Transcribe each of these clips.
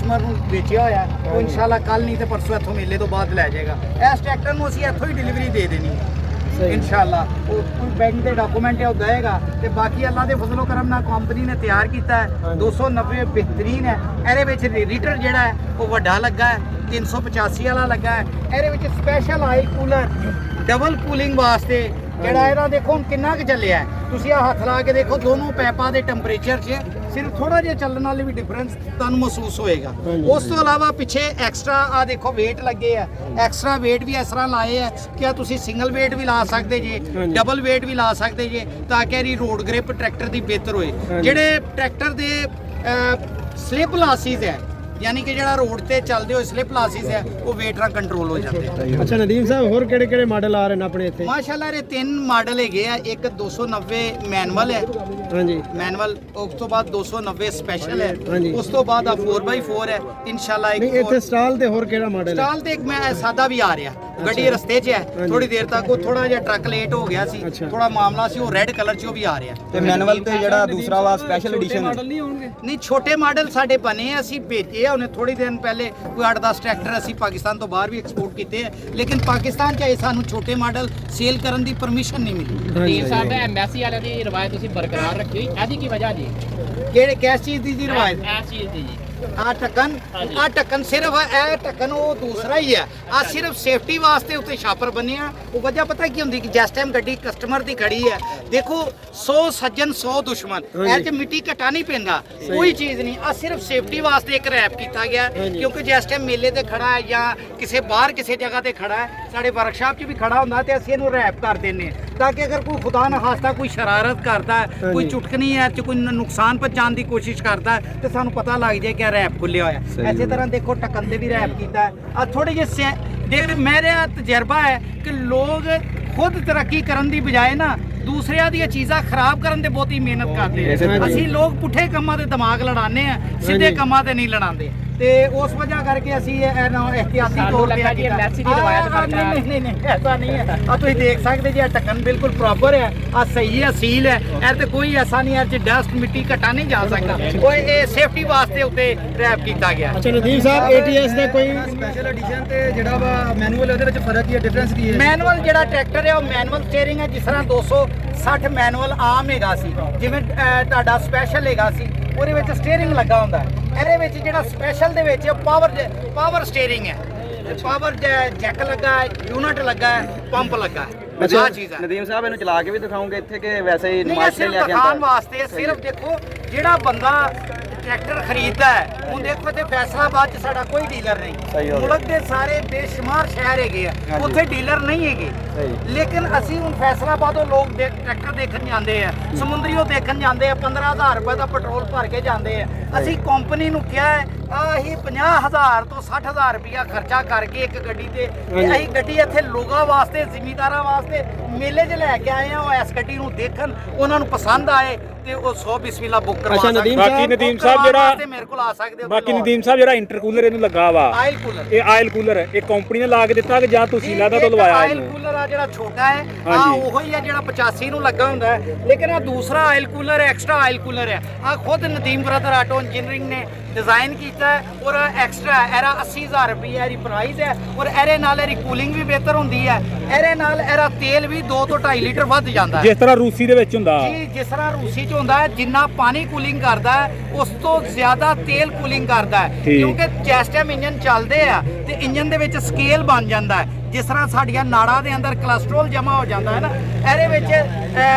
Customer ਨੂੰ ਵੇਚਿਆ ਹੋਇਆ ਉਹ ਇਨਸ਼ਾਅੱਲਾ ਕੱਲ ਨਹੀਂ ਤੇ ਪਰਸੋਂ ਇੱਥੋਂ ਮੇਲੇ ਤੋਂ ਬਾਅਦ ਲੈ ਜਾਏਗਾ। ਇਸ ਟਰੈਕਟਰ ਨੂੰ ਅਸੀਂ ਇੱਥੋਂ ਹੀ ਡਿਲੀਵਰੀ ਦੇ ਦੇਣੀ ਹੈ ਇਨਸ਼ਾਅੱਲਾ। ਉਹ ਕੋਈ ਬੈਂਕ ਦੇ ਡਾਕੂਮੈਂਟ ਹੈ ਉਹ ਦੇਗਾ ਤੇ ਬਾਕੀ ਅੱਲਾ ਦੇ ਫਜ਼ਲੋ ਕਰਮ ਨਾਲ ਕੰਪਨੀ ਨੇ ਤਿਆਰ ਕੀਤਾ ਹੈ 290 ਬਿਹਤਰੀਨ ਹੈ। ਇਹਦੇ ਵਿੱਚ ਰੀਟਰ ਜਿਹੜਾ ਹੈ ਉਹ ਵੱਡਾ ਲੱਗਾ ਹੈ 385 ਵਾਲਾ ਲੱਗਾ ਹੈ। ਇਹਦੇ ਵਿੱਚ special oil cooler double cooling ਵਾਸਤੇ ਜਿਹੜਾ ਇਹਦਾ ਦੇਖੋ ਹੁਣ ਕਿੰਨਾ ਕੁ ਚੱਲਿਆ ਤੁਸੀਂ ਆ ਹੱਥ ਲਾ ਕੇ ਦੇਖੋ ਦੋਨੋਂ ਪੈਪਾਂ ਦੇ ਟੈਂਪਰੇਚਰ 'ਚ ਸਿਰਫ ਥੋੜਾ ਜਿਹਾ ਚੱਲਣ ਨਾਲ ਵੀ ਡਿਫਰੈਂਸ ਤੁਹਾਨੂੰ ਮਹਿਸੂਸ ਹੋਏਗਾ। ਉਸ ਤੋਂ ਇਲਾਵਾ ਪਿੱਛੇ ਐਕਸਟਰਾ ਆ ਦੇਖੋ weight ਲੱਗੇ ਆ, ਐਕਸਟਰਾ weight ਵੀ ਇਸ ਤਰ੍ਹਾਂ ਲਾਏ ਆ ਕਿ ਆ ਤੁਸੀਂ ਸਿੰਗਲ weight ਵੀ ਲਾ ਸਕਦੇ ਜੇ, ਡਬਲ weight ਵੀ ਲਾ ਸਕਦੇ ਜੇ ਤਾਂ ਕਿ ਇਹਦੀ ਰੋਡ ਗ੍ਰਿਪ ਟਰੈਕਟਰ ਦੀ ਬਿਹਤਰ ਹੋਏ। ਜਿਹੜੇ ਟਰੈਕਟਰ ਦੇ ਸਲਿਪ ਲਾਸਿਸ ਹੈ ਯਾਨੀ ਕਿ ਜਿਹੜਾ ਰੋਡ ਤੇ ਚੱਲਦੇ ਹੋਏ ਸਲਿਪ ਲਾਸਿਸ ਹੈ ਉਹ weight ਨਾਲ ਕੰਟਰੋਲ ਹੋ ਜਾਂਦੇ ਆ। ਅੱਛਾ ਨਦੀਮ ਸਾਹਿਬ ਹੋਰ ਕਿਹੜੇ ਕਿਹੜੇ ਮਾਡਲ ਆ ਰਹੇ ਨੇ ਆਪਣੇ ਇੱਥੇ? ਮਾਸ਼ਾਅੱਲਾ ਇਹ 3 ਮਾਡਲ ਹੈਗੇ ਆ। ਇੱਕ 290 ਮੈਨੂਅਲ ਹੈ, ਹਾਂਜੀ ਮੈਨੂਅਲ, ਉਸ ਤੋਂ ਬਾਅਦ 290 ਸਪੈਸ਼ਲ ਹੈ, ਉਸ ਤੋਂ ਬਾਅਦ ਆ 4x4 ਹੈ ਇਨਸ਼ਾਅੱਲਾ। ਇੱਕ ਇੱਥੇ ਸਟਾਲ ਤੇ ਹੋਰ ਕਿਹੜਾ ਮਾਡਲ ਹੈ? ਸਟਾਲ ਤੇ ਇੱਕ ਮੈਂ ਸਾਦਾ ਵੀ ਆ ਰਿਹਾ, ਗੱਡੀ ਰਸਤੇ 'ਚ ਹੈ, ਥੋੜੀ ਦੇਰ ਤੱਕ ਉਹ ਥੋੜਾ ਜਿਹਾ ਟਰੱਕ ਲੇਟ ਹੋ ਗਿਆ ਸੀ, ਥੋੜਾ ਮਾਮਲਾ ਸੀ, ਉਹ ਰੈੱਡ ਕਲਰ 'ਚ ਉਹ ਵੀ ਆ ਰਿਹਾ। ਤੇ ਮੈਨੂਅਲ ਤੇ ਜਿਹੜਾ ਦੂਸਰਾ ਵਾ ਸਪੈਸ਼ਲ ਐਡੀਸ਼ਨ ਹੈ ਨਹੀਂ ਛੋਟੇ ਮਾਡਲ ਸਾਡੇ ਬਣੇ ਆ, ਅਸੀਂ ਭੇਜੇ ਆ ਉਹਨੇ ਥੋੜੀ ਦਿਨ ਪਹਿਲੇ ਕੋਈ 8-10 ਟਰੈਕਟਰ ਅਸੀਂ ਪਾਕਿਸਤਾਨ ਤੋਂ ਬਾਹਰ ਵੀ ਐਕਸਪੋਰਟ ਕੀਤੇ ਆ, ਲੇਕਿਨ ਪਾਕਿਸਤਾਨ 'ਚ ਸਾਨੂੰ ਛੋਟੇ ਮਾਡਲ ਸੇਲ ਕਰਨ ਦੀ ਪਰਮਿਸ਼ਨ ਨਹੀਂ ਮਿਲੀ। ਟੀਮ ਸਾਹਿਬ ਐਮਐਸਸੀ ਵਾਲਿਆਂ ਦੀ ਰਵਾਇਤ ਤੁਸੀਂ ਬਰਕਰਾਰ ਰੱਖੀ ਹੋਈ, ਇਹਦੀ ਕੀ ਵਜ੍ਹਾ ਜੀ? ਕਿਹੜੇ ਕਿਸ ਚੀਜ਼ ਦੀ ਰਵਾਇਤ? ਇਸ ਚੀਜ਼ ਦੀ ਜੀ ਆ ਢੱਕਣ ਸਿਰਫ ਇਹ ਢੱਕਣ ਉਹ ਦੂਸਰਾ ਹੀ ਹੈ, ਆ ਸਿਰਫ ਸੇਫਟੀ ਵਾਸਤੇ ਉੱਤੇ ਛਾਪਰ ਬੰਨਿਆ। ਉਹ ਵਜ੍ਹਾ ਪਤਾ ਕੀ ਹੁੰਦੀ ਕਿ ਜਿਸ ਟਾਈਮ ਗੱਡੀ ਕਸਟਮਰ ਦੀ ਖੜੀ ਹੈ ਦੇਖੋ 100 ਸੱਜਣ 100 ਦੁਸ਼ਮਣ, ਇਹ 'ਚ ਮਿੱਟੀ ਘਟਾ ਨਹੀਂ ਪੈਂਦਾ, ਕੋਈ ਚੀਜ਼ ਨਹੀਂ। ਆ ਸਿਰਫ ਸੇਫਟੀ ਵਾਸਤੇ ਇੱਕ ਰੈਪ ਕੀਤਾ ਗਿਆ ਕਿਉਂਕਿ ਜਿਸ ਟਾਈਮ ਮੇਲੇ ਤੇ ਖੜਾ ਹੈ ਜਾਂ ਕਿਸੇ ਬਾਹਰ ਕਿਸੇ ਜਗ੍ਹਾ ਤੇ ਖੜਾ ਹੈ, ਸਾਡੇ ਵਰਕਸ਼ਾਪ 'ਚ ਵੀ ਖੜਾ ਹੁੰਦਾ ਤੇ ਅਸੀਂ ਇਹਨੂੰ ਰੈਪ ਕਰ ਦਿੰਦੇ ਤਾਂ ਕਿ ਅਗਰ ਕੋਈ ਖੁਦਾ ਨਾ ਖਾਸਤਾ ਕੋਈ ਸ਼ਰਾਰਤ ਕਰਦਾ ਹੈ, ਕੋਈ ਚੁਟਕਣੀ ਹੈ ਚ ਕੋਈ ਨੁਕਸਾਨ ਪਹੁੰਚਾਉਣ ਦੀ ਕੋਸ਼ਿਸ਼ ਕਰਦਾ ਹੈ ਤੇ ਸਾਨੂੰ ਪਤਾ ਲੱਗ ਜਾਏ ਕਿ ਰੈਪ ਖੁੱਲਿਆ ਹੋਇਆ। ਇਸੇ ਤਰ੍ਹਾਂ ਦੇਖੋ ਢੱਕਣ ਤੇ ਵੀ ਰੈਪ ਕੀਤਾ ਹੈ। ਆ ਥੋੜੇ ਜਿਹੇ ਦੇਖ ਮੇਰਾ ਤਜਰਬਾ ਹੈ ਕਿ ਲੋਕ ਖੁਦ ਤਰੱਕੀ ਕਰਨ ਦੀ ਬਜਾਏ ਨਾ ਦੂਸਰਿਆਂ ਦੀਆਂ ਚੀਜ਼ਾਂ ਖਰਾਬ ਕਰਨ ਤੇ ਬਹੁਤੀ ਮਿਹਨਤ ਕਰਦੇ ਆ। ਅਸੀਂ ਲੋਕ ਪੁੱਠੇ ਕੰਮਾਂ ਤੇ ਦਿਮਾਗ ਲੜਾਉਂਦੇ ਆ, ਸਿੱਧੇ ਕੰਮਾਂ ਤੇ ਨਹੀਂ ਲੜਾਉਂਦੇ ਤੇ ਉਸ ਵਜ੍ਹਾ ਕਰਕੇ ਅਸੀਂ ਇਹਤਿਆਤੀ ਤੌਰ ਤੇ ਮੈਸੀ ਦੀ ਰਵਾਇਤ ਕਰਦਾ ਨਹੀਂ ਐਸਾ ਨਹੀਂ ਹੈ। ਆ ਤੁਸੀਂ ਦੇਖ ਸਕਦੇ ਜੀ ਢੱਕਣ ਬਿਲਕੁਲ ਪ੍ਰੋਪਰ ਹੈ, ਆ ਸਹੀ ਹੈ, ਸੀਲ ਹੈ, ਇਹ ਤੇ ਕੋਈ ਐਸਾ ਨਹੀਂ ਹੈ ਚ ਡਸਟ ਮਿੱਟੀ ਘਟਾ ਨਹੀਂ ਜਾ ਸਕਦਾ। ਉਹ ਇਹ ਸੇਫਟੀ ਵਾਸਤੇ ਉੱਤੇ ਰੈਪ ਕੀਤਾ ਗਿਆ। ਅੱਛਾ ਨਦੀਮ ਸਾਹਿਬ ATS ਦਾ ਕੋਈ ਸਪੈਸ਼ਲ ਐਡੀਸ਼ਨ ਤੇ ਜਿਹੜਾ ਵਾ ਮੈਨੂਅਲ ਉਹਦੇ ਵਿੱਚ ਫਰਕ ਕੀ ਹੈ, ਡਿਫਰੈਂਸ ਕੀ ਹੈ? ਮੈਨੂਅਲ ਜਿਹੜਾ ਟਰੈਕਟਰ ਹੈ ਉਹ ਮੈਨੂਅਲ ਸਟੀਅਰਿੰਗ ਹੈ, ਜਿਸ ਤਰ੍ਹਾਂ 260 ਮੈਨੂਅਲ ਆਮ ਹੈਗਾ ਸੀ, ਜਿਵੇਂ ਤੁਹਾਡਾ ਸਪੈਸ਼ਲ ਹੈਗਾ ਸੀ ਉਹਦੇ ਵਿੱਚ ਸਟੀਅਰਿੰਗ ਲੱਗਾ ਹੁੰਦਾ ਹੈ। ਇਹਦੇ ਵਿੱਚ ਜਿਹੜਾ ਸਪੈਸ਼ਲ ਦੇ ਵਿੱਚ ਪਾਵਰ ਸਟੀਅਰਿੰਗ ਹੈ, ਪਾਵਰ ਜੈਕ ਲੱਗਾ ਹੈ, ਯੂਨਿਟ ਲੱਗਾ ਹੈ, ਪੰਪ ਲੱਗਾ ਹੈ। ਆਹ ਚੀਜ਼ ਹੈ। ਨਦੀਮ ਸਾਹਿਬ ਇਹਨੂੰ ਚਲਾ ਕੇ ਵੀ ਦਿਖਾਉਂਗੇ ਇੱਥੇ ਕਿ ਵੈਸੇ ਹੀ ਨਹੀਂ ਸਿਰਫ ਦਿਖਾਉਣ ਵਾਸਤੇ, ਸਿਰਫ ਦੇਖੋ ਜਿਹੜਾ ਬੰਦਾ ਟਰੈਕਟਰ ਖਰੀਦਦਾ ਹੈ ਹੁਣ ਦੇਖੋ ਤੇ ਫੈਸਲਾਬਾਦ 'ਚ ਸਾਡਾ ਕੋਈ ਡੀਲਰ ਨਹੀਂ, ਮੁਲਕ ਦੇ ਸਾਰੇ ਬੇਸ਼ੁਮਾਰ ਸ਼ਹਿਰ ਹੈਗੇ ਆ ਉੱਥੇ ਡੀਲਰ ਨਹੀਂ ਹੈਗੇ, ਲੇਕਿਨ ਅਸੀਂ ਹੁਣ ਫੈਸਲਾਬਾਦੋਂ ਲੋਕ ਟਰੈਕਟਰ ਦੇਖਣ ਜਾਂਦੇ ਆ, ਸਮੁੰਦਰੀਓ ਦੇਖਣ ਜਾਂਦੇ ਆ, 15,000 ਰੁਪਏ ਦਾ ਪੈਟਰੋਲ ਭਰ ਕੇ ਜਾਂਦੇ ਆ। ਅਸੀਂ ਕੰਪਨੀ ਨੂੰ ਕਿਹਾ ਹੈ ਆਹੀ 50,000 ਤੋਂ 60,000 ਰੁਪਇਆ ਖਰਚਾ ਕਰਕੇ ਇੱਕ ਗੱਡੀ ਤੇ ਅਸੀਂ ਗੱਡੀ ਇੱਥੇ ਲੋਕਾਂ ਵਾਸਤੇ ਜ਼ਿਮੀਂਦਾਰਾਂ ਵਾਸਤੇ ਮੇਲੇ 'ਚ ਲੈ ਕੇ ਆਏ ਆ। ਉਹ ਇਸ ਗੱਡੀ ਨੂੰ ਦੇਖਣ, ਉਹਨਾਂ ਨੂੰ ਪਸੰਦ ਆਏ ਤੇ ਉਹ 100 ਬਿਸਮਿਲ੍ਲਾ ਬੁੱਕ ਕਰਵਾ ਸਕਦੇ। ਬਾਕੀ ਨਦੀਮ ਸਾਹਿਬ ਜਿਹੜਾ ਮੇਰੇ ਕੋਲ ਆ ਸਕਦੇ ਹੋ। ਬਾਕੀ ਨਦੀਮ ਸਾਹਿਬ ਜਿਹੜਾ ਇੰਟਰਕੂਲਰ ਇਹਨੂੰ ਲੱਗਾ ਵਾ ਆਇਲ ਕੂਲਰ, ਇਹ ਆਇਲ ਕੂਲਰ ਇਹ ਕੰਪਨੀ ਨੇ ਲਾ ਕੇ ਦਿੱਤਾ ਕਿ ਜਾਂ ਤੁਸੀਂ ਲਾਦਾ ਤੋਂ ਲਵਾਇਆ? ਆਇਲ ਕੂਲਰ ਆ ਜਿਹੜਾ ਛੋਟਾ ਹੈ ਆ ਉਹੋ ਹੀ ਆ ਜਿਹੜਾ 85 ਨੂੰ ਲੱਗਾ ਹੁੰਦਾ ਹੈ, ਲੇਕਿਨ ਆ ਦੂਸਰਾ oil cooler extra oil cooler ਹੈ। ਆ ਖੁਦ ਨਦੀਮ ਬ੍ਰਦਰ ਆਟੋ ਇੰਜੀਨੀਅਰਿੰਗ ਨੇ ਡਿਜ਼ਾਈਨ ਕੀਤਾ ਹੈ ਔਰ ਐਕਸਟਰਾ ਇਹਦਾ 80,000 ਰੁਪਏ ਇਹਦੀ ਪ੍ਰਾਈਸ ਹੈ ਔਰ ਇਹਦੇ ਨਾਲ ਇਹਦੀ ਕੂਲਿੰਗ ਵੀ ਬਿਹਤਰ ਹੁੰਦੀ ਹੈ, ਇਹਦੇ ਨਾਲ ਇਹਦਾ ਤੇਲ ਵੀ 2 ਤੋਂ 2.5 ਲੀਟਰ ਵੱਧ ਜਾਂਦਾ ਹੈ, ਜਿਸ ਤਰ੍ਹਾਂ ਰੂਸੀ ਦੇ ਵਿੱਚ ਹੁੰਦਾ ਜੀ। ਜਿਸ ਤਰ੍ਹਾਂ ਰੂਸੀ 'ਚ ਹੁੰਦਾ ਹੈ ਜਿੰਨਾ ਪਾਣੀ ਕੂਲਿੰਗ ਕਰਦਾ ਹੈ ਉਸ ਤੋਂ ਜ਼ਿਆਦਾ ਤੇਲ ਕੂਲਿੰਗ ਕਰਦਾ ਹੈ, ਕਿਉਂਕਿ ਜਿਸ ਟਾਈਮ ਇੰਜਨ ਚੱਲਦੇ ਆ ਤੇ ਇੰਜਨ ਦੇ ਵਿੱਚ ਸਕੇਲ ਬਣ ਜਾਂਦਾ ਹੈ। ਜਿਸ ਤਰ੍ਹਾਂ ਸਾਡੀਆਂ ਨਾੜਾਂ ਦੇ ਅੰਦਰ ਕੋਲੇਸਟ੍ਰੋਲ ਜਮਾ ਹੋ ਜਾਂਦਾ ਹੈ ਨਾ, ਇਹਦੇ ਵਿੱਚ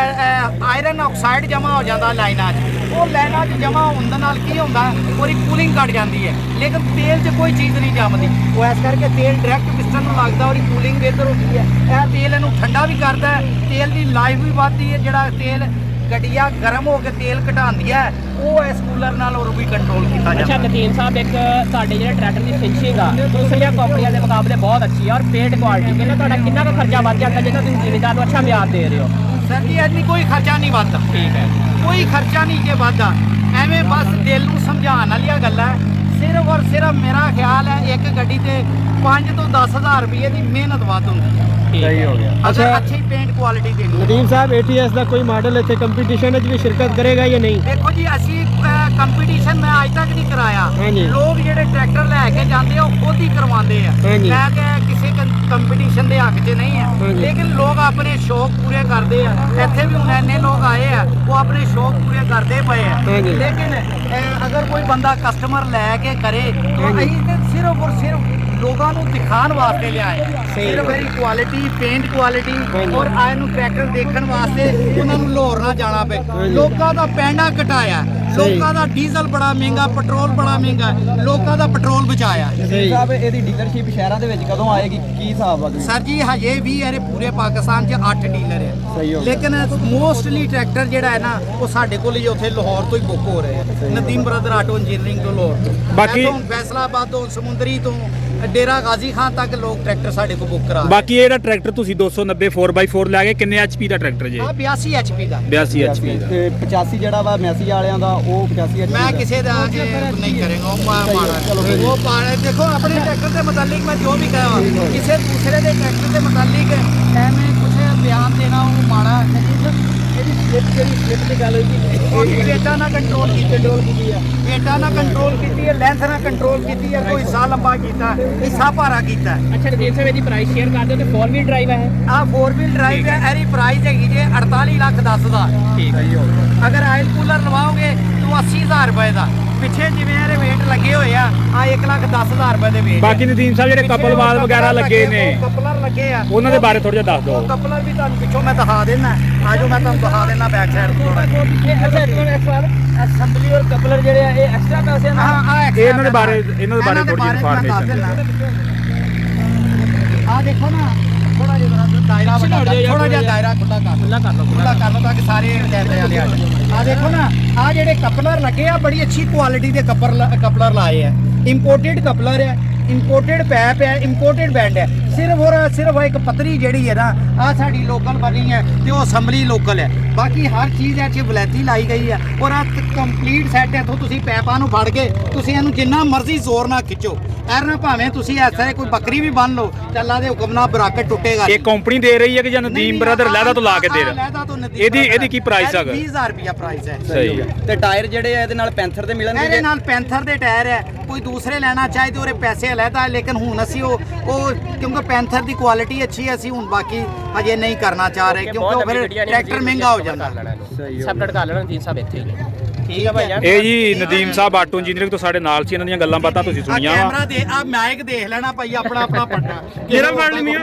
ਆਇਰਨ ਆਕਸਾਈਡ ਜਮਾ ਹੋ ਜਾਂਦਾ ਲਾਈਨਾਂ 'ਚ, ਉਹ ਲਾਈਨਾਂ 'ਚ ਜਮਾ ਹੋਣ ਦੇ ਨਾਲ ਕੀ ਹੁੰਦਾ ਉਹਦੀ ਕੂਲਿੰਗ ਘਟ ਜਾਂਦੀ ਹੈ, ਲੇਕਿਨ ਤੇਲ 'ਚ ਕੋਈ ਚੀਜ਼ ਨਹੀਂ ਜੰਮਦੀ। ਉਹ ਇਸ ਕਰਕੇ ਤੇਲ ਡਾਇਰੈਕਟ ਪਿਸਟਨ ਨੂੰ ਲੱਗਦਾ, ਉਹਦੀ ਕੂਲਿੰਗ ਬਿਹਤਰ ਹੁੰਦੀ ਹੈ। ਇਹ ਤੇਲ ਇਹਨੂੰ ਠੰਡਾ ਵੀ ਕਰਦਾ ਹੈ, ਤੇਲ ਦੀ ਲਾਈਫ ਵੀ ਵੱਧਦੀ ਹੈ। ਜਿਹੜਾ ਤੇਲ ਗੱਡੀਆਂ ਗਰਮ ਹੋ ਕੇ ਤੇਲ ਘਟਾਉਂਦੀ ਹੈ ਉਹ ਇਸ ਕੂਲਰ ਨਾਲ ਹੋਰ ਵੀ ਕੰਟਰੋਲ ਕੀਤਾ ਜਾਂਦਾ। ਅੱਛਾ ਨਦੀਮ ਸਾਹਿਬ ਇੱਕ ਤੁਹਾਡੇ ਜਿਹੜੇ ਟਰੈਕਟਰ ਦੀ ਫਿਨਿਸ਼ਿੰਗ ਆ ਦੂਸਰੀਆਂ ਕੰਪਨੀਆਂ ਦੇ ਮੁਕਾਬਲੇ ਬਹੁਤ ਅੱਛੀ ਆ ਔਰ ਪੇਂਟ ਕੁਆਲਿਟੀ ਕਿੰਨਾ ਤੁਹਾਡਾ ਕਿੰਨਾ ਕੁ ਖਰਚਾ ਵੱਧ ਜਾਂਦਾ ਜਿਹਨਾਂ ਤੁਸੀਂ ਜ਼ਿਮੀਦਾਰ ਨੂੰ ਅੱਛਾ ਮਿਆਰ ਦੇ ਰਹੇ ਹੋ? ਸਰ ਜੀ ਇੰਨੀ ਕੋਈ ਖਰਚਾ ਨਹੀਂ ਵੱਧਦਾ, ਠੀਕ ਹੈ, ਕੋਈ ਖਰਚਾ ਨਹੀਂ ਜੇ ਵੱਧਦਾ, ਐਵੇਂ ਬਸ ਦਿਲ ਨੂੰ ਸਮਝਾਉਣ ਵਾਲੀਆਂ ਗੱਲਾਂ ਸਿਰਫ ਔਰ ਔਰ ਸਿਰਫ ਮੇਰਾ ਖਿਆਲ ਹੈ ਇੱਕ ਗੱਡੀ ਤੇ 5 ਤੋਂ 10,000 ਰੁਪਏ ਦੀ ਮਿਹਨਤ ਵੱਧ ਹੁੰਦੀ ਹੈ ਸਹੀ ਹੋ ਗਿਆ ਅਗਰ ਅੱਛੀ ਪੇਂਟ ਕੁਆਲਿਟੀ ਦੇਣੀ ਹੈ। ਨਦੀਮ ਸਾਹਿਬ ATS ਦਾ ਕੋਈ ਮਾਡਲ ਇੱਥੇ ਕੰਪੀਟੀਸ਼ਨ ਵਿੱਚ ਵੀ ਸ਼ਿਰਕਤ ਕਰੇਗਾ ਜਾਂ ਨਹੀਂ? ਦੇਖੋ ਜੀ ਅਸੀਂ ਕੰਪੀਟੀਸ਼ਨ ਮੈਂ ਅੱਜ ਤੱਕ ਨਹੀਂ ਕਰਾਇਆ। ਹਾਂਜੀ। ਲੋਕ ਜਿਹੜੇ ਟਰੈਕਟਰ ਲੈ ਕੇ ਜਾਂਦੇ ਆ ਉਹ ਖੁਦ ਹੀ ਕਰਵਾਉਂਦੇ ਆ। ਹਾਂਜੀ। ਮੈਂ ਕਿ ਕਿਸੇ ਕੰਪੀਟੀਸ਼ਨ ਦੇ ਹੱਕ 'ਚ ਨਹੀਂ ਹੈ, ਹਾਂਜੀ। ਲੇਕਿਨ ਲੋਕ ਆਪਣੇ ਸ਼ੌਕ ਪੂਰੇ ਕਰਦੇ ਆ। ਇੱਥੇ ਵੀ ਹੁਣ ਇੰਨੇ ਲੋਕ ਆਏ ਆ ਉਹ ਆਪਣੇ ਸ਼ੌਕ ਪੂਰੇ ਕਰਦੇ ਪਏ ਆ। ਹਾਂਜੀ। ਲੇਕਿਨ ਅਗਰ ਕੋਈ ਬੰਦਾ ਕਸਟਮਰ ਲੈ ਕੇ ਕਰੇ ਤਾਂ ਹਾਂਜੀ। ਅਸੀਂ ਤੇ ਸਿਰਫ ਔਰ ਸਿਰਫ ਲੋਕਾਂ ਨੂੰ ਦਿਖਾਉਣ ਵਾਸਤੇ ਲਿਆਏ। ਸਿਰਫ ਇਹਦੀ ਕੁਆਲਿਟੀ, ਪੇਂਟ ਕੁਆਲਿਟੀ ਹਾਂਜੀ। ਔਰ ਆਏ ਨੂੰ ਟਰੈਕਟਰ ਦੇਖਣ ਵਾਸਤੇ ਉਹਨਾਂ ਨੂੰ ਲਾਹੌਰ ਨਾ ਜਾਣਾ ਪਏ। ਹਾਂਜੀ। ਲੋਕਾਂ ਦਾ ਪੈਂਡਾ ਘਟਾਇਆ, ਲੋਕਾਂ ਦਾ ਡੀਜ਼ਲ ਬੜਾ ਮਹਿੰਗਾ, ਪੈਟਰੋਲ ਬੜਾ ਮਹਿੰਗਾ, ਲੋਕਾਂ ਦਾ ਪੈਟਰੋਲ ਬਚਾਇਆ। ਸਹੀ। ਸਾਹਿਬ ਇਹਦੀ ਡੀਲਰਸ਼ਿਪ ਸ਼ਹਿਰਾਂ ਦੇ ਵਿੱਚ ਕਦੋਂ ਆਏਗੀ, ਕੀ ਹਿਸਾਬ ਆ? ਸਰ ਜੀ ਹਜੇ ਵੀ ਇਹਦੇ ਪੂਰੇ ਪਾਕਿਸਤਾਨ 'ਚ 8 ਡੀਲਰ ਸਹੀ ਹੈ, ਹੋ ਗਿਆ। ਲੇਕਿਨ ਮੋਸਟਲੀ ਟਰੈਕਟਰ ਜਿਹੜਾ ਹੈ ਨਾ ਉਹ ਸਾਡੇ ਕੋਲ ਹੀ ਉੱਥੇ ਲਾਹੌਰ ਤੋਂ ਹੀ ਬੁੱਕ ਹੋ ਰਹੇ ਆ। ਨਦੀਮ ਬ੍ਰਦਰ ਆਟੋ ਇੰਜੀਨੀਅਰਿੰਗ ਤੋਂ ਲਾਹੌਰ ਤੋਂ, ਬਾਕੀ- ਇੱਥੋਂ ਫੈਸਲਾਬਾਦ ਤੋਂ, ਸਮੁੰਦਰੀ ਤੋਂ, ਡੇਰਾ ਗਾਜ਼ੀ ਖਾਨ ਤੱਕ ਲੋਕ ਟਰੈਕਟਰ ਸਾਡੇ ਕੋਲ ਬੁੱਕ ਕਰਾ। ਬਾਕੀ ਇਹ ਜਿਹੜਾ ਟਰੈਕਟਰ ਤੁਸੀਂ 290 4x4 ਲੈ ਕੇ ਕਿੰਨੇ HP ਦਾ ਟਰੈਕਟਰ ਜੇ? ਆ 82 HP ਦਾ 82 HP ਦਾ। ਤੇ 85 ਜਿਹੜਾ ਵਾ ਮੈਸੀ ਵਾਲਿਆਂ ਦਾ, ਉਹ 85 ਮੈਂ ਕਿਸੇ ਦਾ ਨਹੀਂ ਕਰੇਗਾ ਉਹ ਮਾੜਾ। ਉਹ ਪਾਣੇ ਦੇਖੋ ਆਪਣੇ ਟਰੈਕਟਰ ਦੇ ਮੁਤਲਕ ਮੈਂ ਜੋ ਵੀ ਕਹਾਂ, ਕਿਸੇ ਦੂਸਰੇ ਦੇ ਟਰੈਕਟਰ ਦੇ ਮੁਤਲਕ ਐਵੇਂ ਕੁਛ ਬਿਆਨ ਦੇਣਾ ਉਹ ਮਾੜਾ। ਇਹਦੀ ਸਲਿੱਪ ਦੀ ਗੱਲ ਹੋਈ ਸੀ, ਡੇਟਾ ਨਾਲ ਕੰਟਰੋਲ ਕੀਤੀ ਹੈ, ਡੇਟਾ ਨਾਲ ਕੰਟਰੋਲ ਕੀਤੀ ਹੈ, ਲੈਂਥ ਨਾਲ ਕੰਟਰੋਲ ਕੀਤੀ ਹੈ, ਕੋਈ ਹਿੱਸਾ ਲੰਬਾ ਕੀਤਾ, ਹਿੱਸਾ ਭਾਰਾ ਕੀਤਾ। ਅੱਛਾ ਨਦੀਮ ਸਾਹਿਬ ਇਹਦੀ ਪ੍ਰਾਈਸ ਸ਼ੇਅਰ ਕਰ ਦਿਓ ਤੇ 4 ਵੀਲ ਡਰਾਈਵ ਹੈ। ਆਹ 4 ਵੀਲ ਡਰਾਈਵ ਹੈ, ਇਹਦੀ ਪ੍ਰਾਈਸ ਹੈਗੀ ਜੇ 48 ਲੱਖ 10 ਦਾ। ਠੀਕ ਹੈ। ਅਗਰ ਆਇਲ ਕੂਲਰ ਲਵਾਓਗੇ ਤਾਂ 80,000 ਰੁਪਏ ਦਾ। ਪਿੱਛੇ ਜਿਵੇਂ ਇਹਦੇ ਵੇਟ ਲੱਗੇ ਹੋਏ ਆ 1,10,000 ਰੁਪਏ ਦੇ ਵੇਟ। ਬਾਕੀ ਨਦੀਮ ਸਾਹਿਬ ਜਿਹੜੇ ਕਪਲ ਵਾਲ ਵਗੈਰਾ ਲੱਗੇ ਨੇ ਕਪਲਰ ਲੱਗੇ ਆ, ਉਹਨਾਂ ਦੇ ਬਾਰੇ ਥੋੜਾ ਜਿਹਾ ਦੱਸ ਦਿਓ। ਉਹ ਕਪਲਰ ਵੀ ਤੁਹਾਨੂੰ ਪਿੱਛੋਂ ਮੈਂ ਦਿਖਾ ਦੇਣਾ। ਆਜੋ ਮੈਂ ਤੁਹਾਨੂੰ ਦਿਖਾ ਦੇਣਾ ਬੈਕ ਸਾਈਡ ਥੋੜਾ। ਅਸੈਂਬਲੀ ਔਰ ਕਪਲਰ ਜਿਹੜੇ ਆ ਇਹ ਐਕਸਟਰਾ ਪੈਸੇ ਹਾਂ ਆ ਇਹ ਇਹਨਾਂ ਦੇ ਬਾਰੇ ਥੋੜੀ ਇਨਫੋਰਮੇਸ਼ਨ। ਆ ਦੇਖੋ ਨਾ ਥੋੜਾ ਜਿਹਾ ਦਾਇਰਾ ਵੱਡਾ, ਥੋੜਾ ਜਿਹਾ ਦਾਇਰਾ ਖੁੱਲਾ ਕਰ ਲਓ ਤਾਂ ਕਿ ਸਾਰੇ ਕੈਮਰੇ ਵਾਲੇ ਆ ਜਾਣ। ਆ ਦੇਖੋ ਨਾ ਆ ਜਿਹੜੇ ਕਪਲਰ ਲੱਗੇ ਆ ਬੜੀ ਅੱਛੀ ਕੁਆਲਿਟੀ ਦੇ ਕਪਲਰ ਲਾਏ ਆ। ਇੰਪੋਰਟਡ ਕਪਲਰ ਹੈ, ਇੰਪੋਰਟਡ ਪੈਪ ਹੈ, ਇੰਪੋਰਟਡ ਬੈਂਡ ਹੈ। ਸਿਰਫ ਇੱਕ ਪਤਰੀ ਜਿਹੜੀ ਹੈ ਨਾ ਆ ਸਾਡੀ ਲੋਕਲ ਬਣੀ ਹੈ ਤੇ ਉਹ ਅਸੈਂਬਲੀ ਲੋਕਲ ਹੈ। ਬਾਕੀ ਹਰ ਚੀਜ਼ ਇਹ 'ਚ ਵਲੈਤੀ ਲਾਈ ਗਈ ਹੈ ਔਰ ਆ ਕੰਪਲੀਟ ਸੈੱਟ ਹੈ। ਤੁਸੀਂ ਪੈਪਾਂ ਨੂੰ ਫੜ ਕੇ ਤੁਸੀਂ ਇਹਨੂੰ ਜਿੰਨਾ ਮਰਜ਼ੀ ਜ਼ੋਰ ਨਾਲ ਖਿੱਚੋ, ਐਰ ਭਾਵੇਂ ਤੁਸੀਂ ਐਸਾ ਕੋਈ ਬੱਕਰੀ ਵੀ ਬੰਨ ਲਓ, ਚੱਲਾ ਦੇ ਹੁਕਮ ਨਾਲ ਬਰਾਕਟ ਟੁੱਟੇਗਾ। ਇਹ ਕੰਪਨੀ ਦੇ ਰਹੀ ਹੈ ਕਿ ਜਾਂ ਨਦੀਮ ਬ੍ਰਦਰ ਲਹਿਦਾ ਤੋਂ ਲਾ ਕੇ ਦੇ ਰਿਹਾ? ਇਹਦੀ ਕੀ ਪ੍ਰਾਈਸ ਹੈਗਾ? 20,000 ਰੁਪਿਆ ਪ੍ਰਾਈਸ ਹੈ। ਸਹੀ ਹੈ। ਤੇ ਟਾਇਰ ਜਿਹੜੇ ਆ ਇਹਦੇ ਨਾਲ ਪੈਂਥਰ ਦੇ ਮਿਲਣਗੇ? ਇਹਦੇ ਨਾਲ ਪੈਂਥਰ ਦੇ ਟਾਇਰ ਹੈ, ਕੋਈ ਦੂਸਰੇ ਲੈਣਾ ਚਾਹੇ ਤੇ ਉਹਦੇ ਪੈਸੇ ਲੈਦਾ, ਲੇਕਿਨ ਹੁਣ ਅਸੀਂ ਉਹ ਕਿਉਂਕਿ ਪੈਂਥਰ ਦੀ ਕੁਆਲਿਟੀ ਅੱਛੀ ਹੈ, ਅਸੀਂ ਹੁਣ ਬਾਕੀ ਅਜੇ ਨਹੀਂ ਕਰਨਾ ਚਾਹ ਰਹੇ ਕਿਉਂਕਿ ਉਹ ਫਿਰ ਟਰੈਕਟਰ ਮਹਿੰਗਾ ਹੋ ਜਾਂਦਾ। ਸੈਪਰੇਟ ਕਰ ਲੈਣਾ ਨਦੀਮ ਸਾਹਿਬ ਇੱਥੇ ਹੀ। ਠੀਕ ਹੈ ਭਾਈ ਜਾਨ। ਇਹ ਜੀ ਨਦੀਮ ਸਾਹਿਬ ਆਟੋ ਇੰਜੀਨੀਅਰਿੰਗ ਤੋਂ ਸਾਡੇ ਨਾਲ ਸੀ, ਇਹਨਾਂ ਦੀਆਂ ਗੱਲਾਂ ਬਾਤਾਂ ਤੁਸੀਂ ਆ ਸੁਣੀਆਂ ਵਾ। ਕੈਮਰਾ ਦੇ ਆ ਮਾਈਕ ਦੇਖ ਲੈਣਾ ਭਾਈ ਆਪਣਾ ਪੜਨਾ ਮੇਰਾ ਫੜ ਲਈ ਮੀਆਂ।